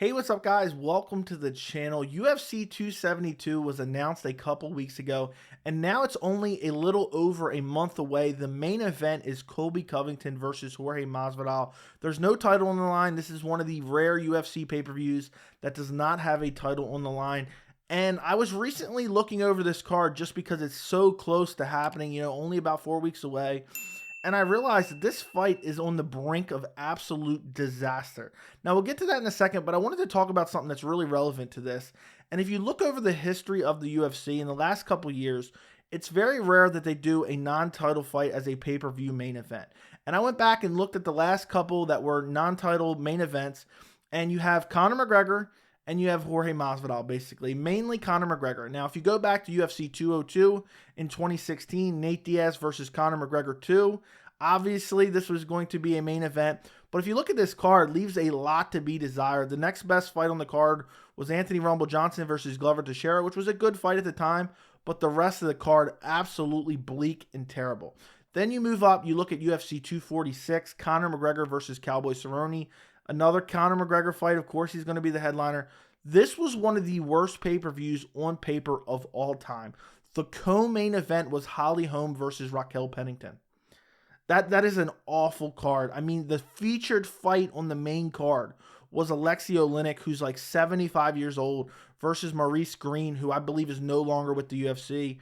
Hey, what's up, guys? Welcome to the channel. UFC 272 was announced a couple weeks ago, and now it's only a little over a month away. The main event is Colby Covington versus Jorge Masvidal. There's no title on the line. This is one of the rare UFC pay-per-views that does not have a title on the line. And I was recently looking over this card just because it's so close to happening, only about 4 weeks away. And I realized that this fight is on the brink of absolute disaster. Now, we'll get to that in a second, but I wanted to talk about something that's really relevant to this. And if you look over the history of the UFC in the last couple years, it's very rare that they do a non-title fight as a pay-per-view main event. And I went back and looked at the last couple that were non-title main events, and you have Conor McGregor and you have Jorge Masvidal, basically, mainly Conor McGregor. Now, if you go back to UFC 202 in 2016, Nate Diaz versus Conor McGregor 2, obviously this was going to be a main event. But if you look at this card, it leaves a lot to be desired. The next best fight on the card was Anthony Rumble Johnson versus Glover Teixeira, which was a good fight at the time, but the rest of the card absolutely bleak and terrible. Then you move up, you look at UFC 246, Conor McGregor versus Cowboy Cerrone. Another Conor McGregor fight, of course, he's going to be the headliner. This was one of the worst pay-per-views on paper of all time. The co-main event was Holly Holm versus Raquel Pennington. That is an awful card. I mean, the featured fight on the main card was Alexei Oleinik, who's like 75 years old, versus Maurice Green, who I believe is no longer with the UFC.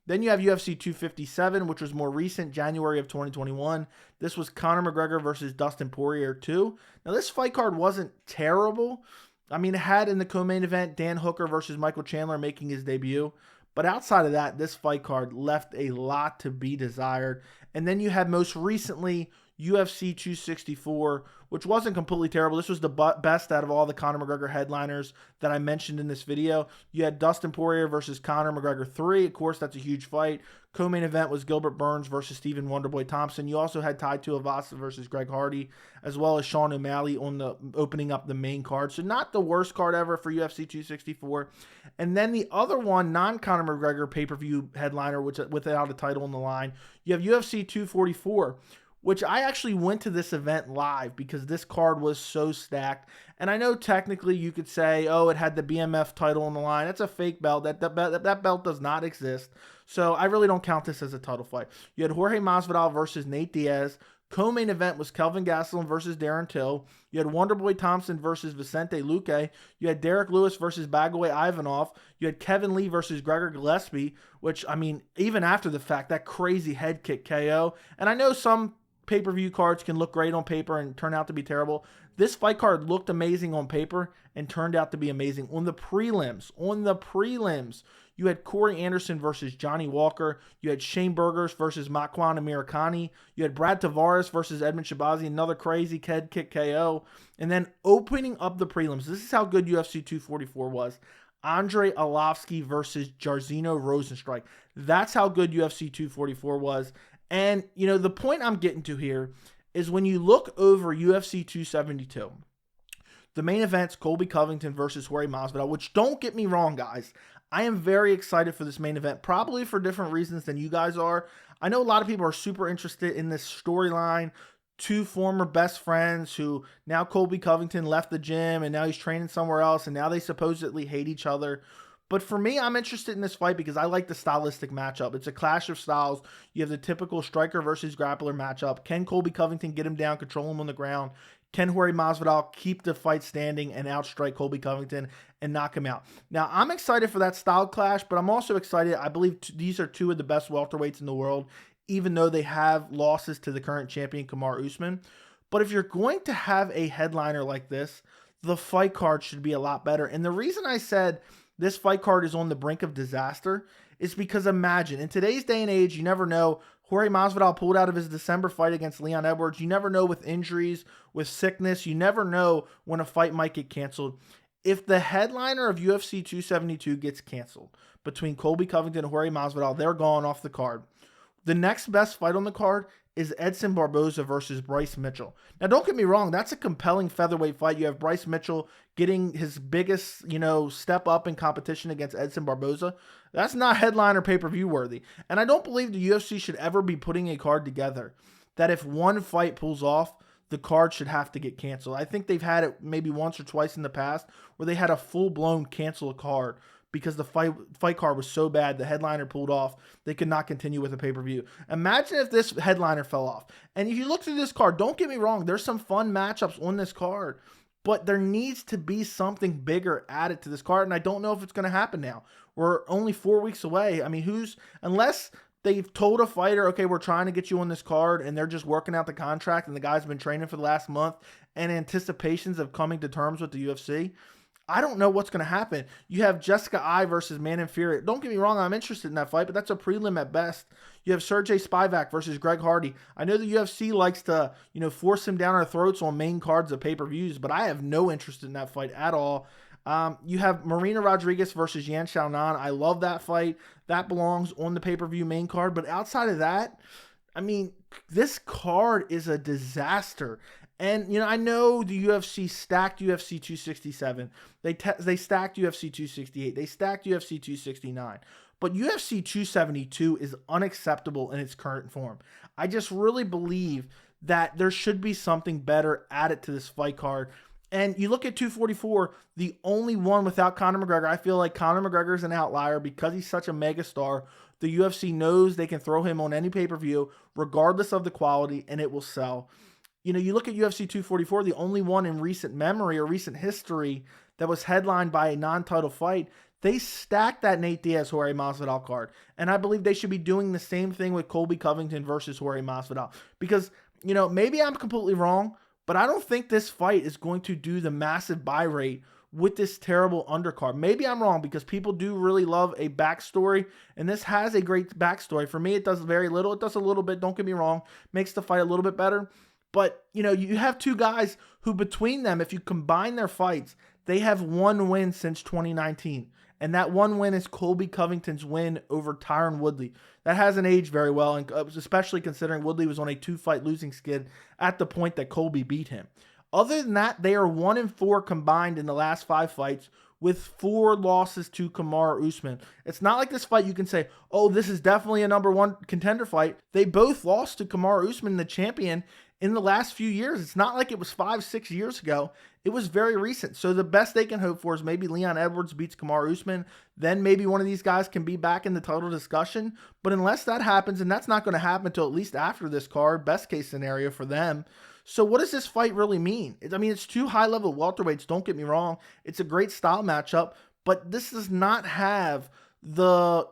Then you have UFC 257, which was more recent, January of 2021. This was Conor McGregor versus Dustin Poirier 2. Now, this fight card wasn't terrible. I mean, it had in the co-main event Dan Hooker versus Michael Chandler making his debut. But outside of that, this fight card left a lot to be desired. And then you had most recently UFC 264, which wasn't completely terrible. This was the best out of all the Conor McGregor headliners that I mentioned in this video. You had Dustin Poirier versus Conor McGregor 3. Of course, that's a huge fight. Co-main event was Gilbert Burns versus Stephen Wonderboy Thompson. You also had Tai Tuivasa versus Greg Hardy, as well as Sean O'Malley on the opening up the main card. So not the worst card ever for UFC 264. And then the other one, non-Conor McGregor pay-per-view headliner, which without a title on the line, you have UFC 244. Which I actually went to this event live because this card was so stacked. And I know technically you could say, oh, it had the BMF title on the line. That's a fake belt. That belt does not exist. So I really don't count this as a title fight. You had Jorge Masvidal versus Nate Diaz. Co-main event was Kelvin Gastelum versus Darren Till. You had Wonderboy Thompson versus Vicente Luque. You had Derek Lewis versus Bagoy Ivanov. You had Kevin Lee versus Gregor Gillespie, which, I mean, even after the fact, that crazy head kick KO. And I know some pay-per-view cards can look great on paper and turn out to be terrible. This fight card looked amazing on paper and turned out to be amazing on the prelims. You had Corey Anderson versus Johnny Walker. You had Shane Burgers versus Makwan Amirkhani. You had Brad Tavares versus Edmund Shabazi, another crazy head kick KO. And then opening up the prelims, this is how good UFC 244 was. Andre Arlovsky versus Jairzinho Rozenstruik. That's how good UFC 244 was. And, the point I'm getting to here is when you look over UFC 272, the main event's Colby Covington versus Jorge Masvidal, which, don't get me wrong, guys, I am very excited for this main event, probably for different reasons than you guys are. I know a lot of people are super interested in this storyline. Two former best friends who now Colby Covington left the gym and now he's training somewhere else and now they supposedly hate each other. But for me, I'm interested in this fight because I like the stylistic matchup. It's a clash of styles. You have the typical striker versus grappler matchup. Can Colby Covington get him down, control him on the ground? Can Jorge Masvidal keep the fight standing and outstrike Colby Covington and knock him out? Now, I'm excited for that style clash, but I'm also excited. I believe these are two of the best welterweights in the world, even though they have losses to the current champion, Kamaru Usman. But if you're going to have a headliner like this, the fight card should be a lot better. And the reason I said this fight card is on the brink of disaster is because imagine, in today's day and age, you never know. Jorge Masvidal pulled out of his December fight against Leon Edwards. You never know with injuries, with sickness. You never know when a fight might get canceled. If the headliner of UFC 272 gets canceled between Colby Covington and Jorge Masvidal, they're gone off the card. The next best fight on the card is Edson Barboza versus Bryce Mitchell. Now, don't get me wrong. That's a compelling featherweight fight. You have Bryce Mitchell getting his biggest, step up in competition against Edson Barboza. That's not headliner pay-per-view worthy. And I don't believe the UFC should ever be putting a card together that if one fight pulls off, the card should have to get canceled. I think they've had it maybe once or twice in the past where they had a full-blown cancel a card because the fight card was so bad, the headliner pulled off, they could not continue with the pay-per-view. Imagine if this headliner fell off. And if you look through this card, don't get me wrong, there's some fun matchups on this card, but there needs to be something bigger added to this card, and I don't know if it's going to happen now. We're only 4 weeks away. I mean, unless they've told a fighter, okay, we're trying to get you on this card, and they're just working out the contract, and the guy's been training for the last month, and anticipations of coming to terms with the UFC, I don't know what's going to happen. You have Jessica I versus Manon Fury. Don't get me wrong, I'm interested in that fight, but that's a prelim at best. You have Sergey Spivak versus Greg Hardy. I know the UFC likes to, force him down our throats on main cards of pay-per-views, but I have no interest in that fight at all. You have Marina Rodriguez versus Yan Xiaonan. I love that fight. That belongs on the pay-per-view main card, but outside of that, I mean, this card is a disaster. And, I know the UFC stacked UFC 267. They stacked UFC 268. They stacked UFC 269. But UFC 272 is unacceptable in its current form. I just really believe that there should be something better added to this fight card. And you look at 244, the only one without Conor McGregor. I feel like Conor McGregor is an outlier because he's such a megastar. The UFC knows they can throw him on any pay-per-view, regardless of the quality, and it will sell. You look at UFC 244, the only one in recent memory or recent history that was headlined by a non-title fight. They stacked that Nate Diaz-Jorge Masvidal card. And I believe they should be doing the same thing with Colby Covington versus Jorge Masvidal. Because, maybe I'm completely wrong, but I don't think this fight is going to do the massive buy rate with this terrible undercard. Maybe I'm wrong because people do really love a backstory, and this has a great backstory. For me, it does very little. It does a little bit, don't get me wrong, makes the fight a little bit better. But, you have two guys who between them, if you combine their fights, they have one win since 2019. And that one win is Colby Covington's win over Tyron Woodley. That hasn't aged very well, and especially considering Woodley was on a 2-fight losing skid at the point that Colby beat him. Other than that, they are 1-4 combined in the last 5 fights, with 4 losses to Kamaru Usman. It's not like this fight you can say, oh, this is definitely a number 1 contender fight. They both lost to Kamaru Usman, the champion, in the last few years. It's not like it was 5-6 years ago. It was very recent. So the best they can hope for is maybe Leon Edwards beats Kamaru Usman. Then maybe one of these guys can be back in the title discussion. But unless that happens, and that's not going to happen until at least after this card, best case scenario for them. So what does this fight really mean? I mean, it's 2 high-level welterweights, don't get me wrong. It's a great style matchup, but this does not have the,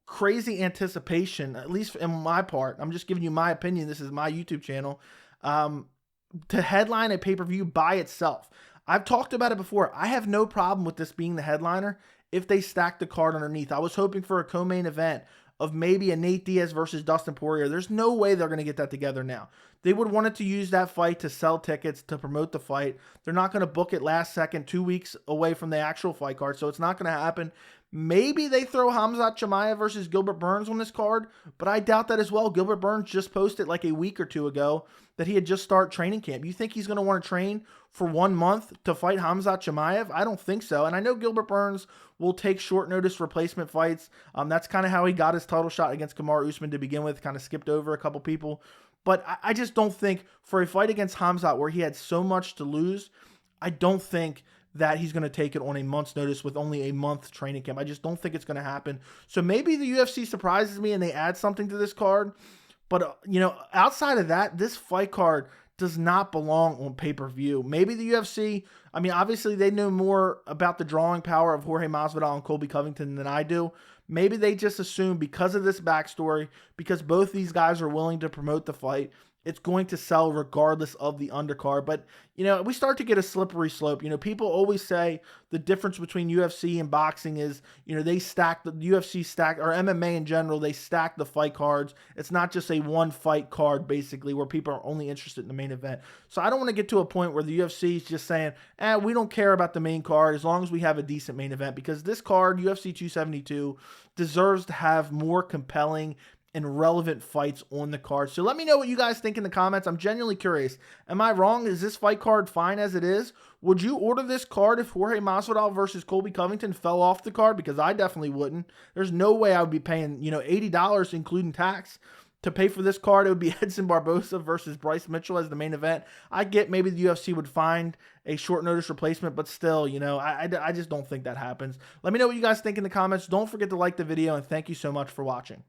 crazy anticipation, at least in my part. I'm just giving you my opinion. This is my YouTube channel. To headline a pay-per-view by itself. I've talked about it before. I have no problem with this being the headliner if they stack the card underneath. I was hoping for a co-main event of maybe a Nate Diaz versus Dustin Poirier. There's no way they're going to get that together now. They would want it to use that fight to sell tickets, to promote the fight. They're not going to book it last second, 2 weeks away from the actual fight card, so it's not going to happen. Maybe they throw Khamzat Chimaev versus Gilbert Burns on this card, but I doubt that as well. Gilbert Burns just posted like a week or 2 ago that he had just started training camp. You think he's going to want to train for 1 month to fight Khamzat Chimaev? I don't think so. And I know Gilbert Burns will take short notice replacement fights. That's kind of how he got his title shot against Kamaru Usman to begin with, kind of skipped over a couple people. But I just don't think for a fight against Khamzat where he had so much to lose, I don't think that he's going to take it on a month's notice with only a month training camp. I just don't think it's going to happen. So maybe the UFC surprises me and they add something to this card. But, outside of that, this fight card does not belong on pay-per-view. Maybe the UFC, I mean, obviously they know more about the drawing power of Jorge Masvidal and Colby Covington than I do. Maybe they just assume because of this backstory, because both these guys are willing to promote the fight, it's going to sell regardless of the undercard. But, we start to get a slippery slope. People always say the difference between UFC and boxing is, they stack the UFC stack, or MMA in general, they stack the fight cards. It's not just a 1 fight card, basically, where people are only interested in the main event. So I don't want to get to a point where the UFC is just saying, we don't care about the main card as long as we have a decent main event, because this card, UFC 272, deserves to have more compelling and relevant fights on the card. So let me know what you guys think in the comments. I'm genuinely curious. Am I wrong? Is this fight card fine as it is? Would you order this card if Jorge Masvidal versus Colby Covington fell off the card? Because I definitely wouldn't. There's no way I would be paying, $80 including tax to pay for this card, it would be Edson Barboza versus Bryce Mitchell as the main event. I get maybe the UFC would find a short notice replacement, but still, you know, I just don't think that happens. Let me know what you guys think in the comments. Don't forget to like the video, and thank you so much for watching.